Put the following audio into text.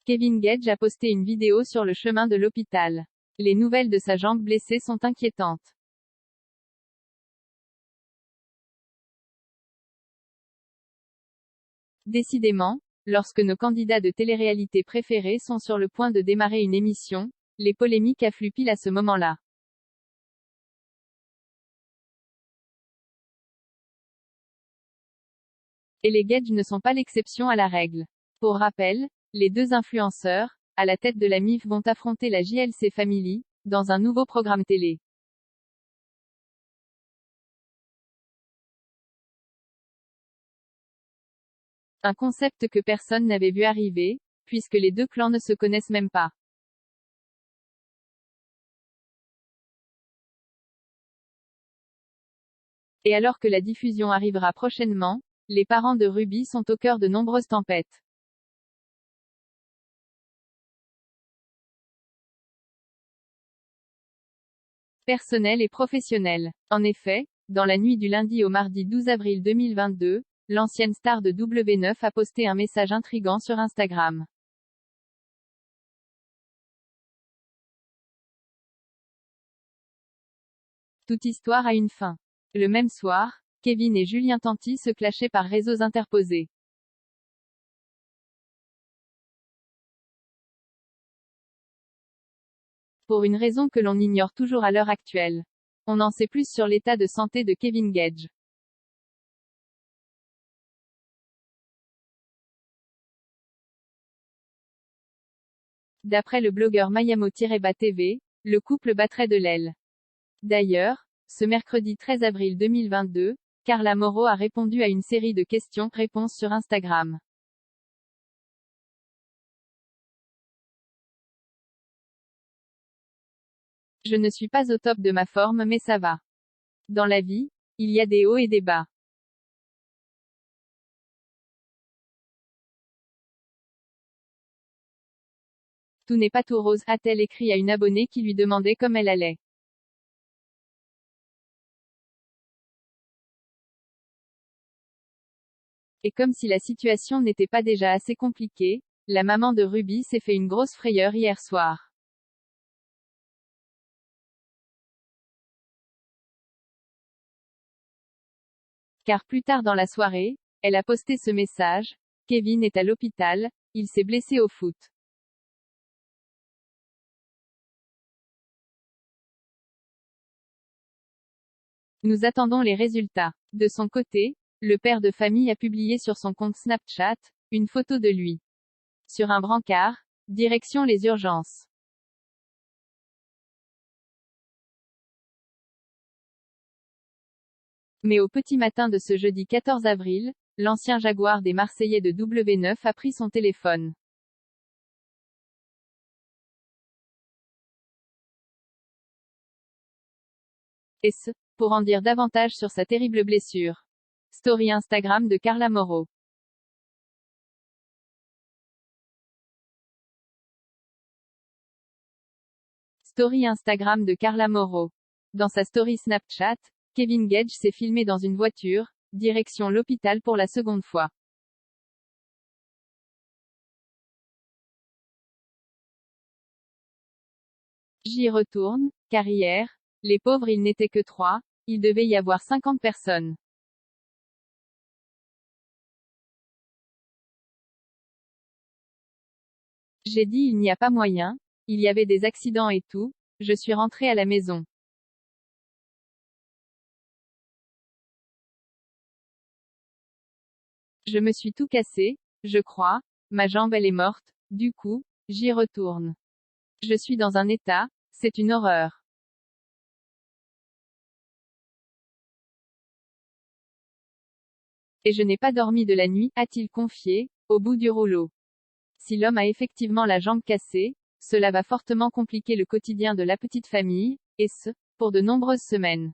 Kevin Gage a posté une vidéo sur le chemin de l'hôpital. Les nouvelles de sa jambe blessée sont inquiétantes. Décidément, lorsque nos candidats de télé-réalité préférés sont sur le point de démarrer une émission, les polémiques affluent pile à ce moment-là. Et les Gage ne sont pas l'exception à la règle. Pour rappel, les deux influenceurs, à la tête de la MIF, vont affronter la JLC Family, dans un nouveau programme télé. Un concept que personne n'avait vu arriver, puisque les deux clans ne se connaissent même pas. Et alors que la diffusion arrivera prochainement, les parents de Ruby sont au cœur de nombreuses tempêtes. Personnel et professionnel. En effet, dans la nuit du lundi au mardi 12 avril 2022, l'ancienne star de W9 a posté un message intrigant sur Instagram. Toute histoire a une fin. Le même soir, Kevin et Julien Tanti se clashaient par réseaux interposés. Pour une raison que l'on ignore toujours à l'heure actuelle. On en sait plus sur l'état de santé de Kevin Gage. D'après le blogueur Mayamo-TV, le couple battrait de l'aile. D'ailleurs, ce mercredi 13 avril 2022, Carla Mauro a répondu à une série de questions-réponses sur Instagram. Je ne suis pas au top de ma forme mais ça va. Dans la vie, il y a des hauts et des bas. Tout n'est pas tout rose, a-t-elle écrit à une abonnée qui lui demandait comment elle allait. Et comme si la situation n'était pas déjà assez compliquée, la maman de Ruby s'est fait une grosse frayeur hier soir. Car plus tard dans la soirée, elle a posté ce message: Kevin est à l'hôpital, il s'est blessé au foot. Nous attendons les résultats. De son côté, le père de famille a publié sur son compte Snapchat une photo de lui sur un brancard, direction les urgences. Mais au petit matin de ce jeudi 14 avril, l'ancien Jaguar des Marseillais de W9 a pris son téléphone. Et ce, pour en dire davantage sur sa terrible blessure. Story Instagram de Carla Mauro. Story Instagram de Carla Mauro. Dans sa story Snapchat, Kevin Gage s'est filmé dans une voiture, direction l'hôpital pour la seconde fois. J'y retourne, car hier, les pauvres ils n'étaient que 3, il devait y avoir 50 personnes. J'ai dit il n'y a pas moyen, il y avait des accidents et tout, je suis rentré à la maison. Je me suis tout cassé, je crois, ma jambe elle est morte, du coup, j'y retourne. Je suis dans un état, c'est une horreur. Et je n'ai pas dormi de la nuit, a-t-il confié, au bout du rouleau. Si l'homme a effectivement la jambe cassée, cela va fortement compliquer le quotidien de la petite famille, et ce, pour de nombreuses semaines.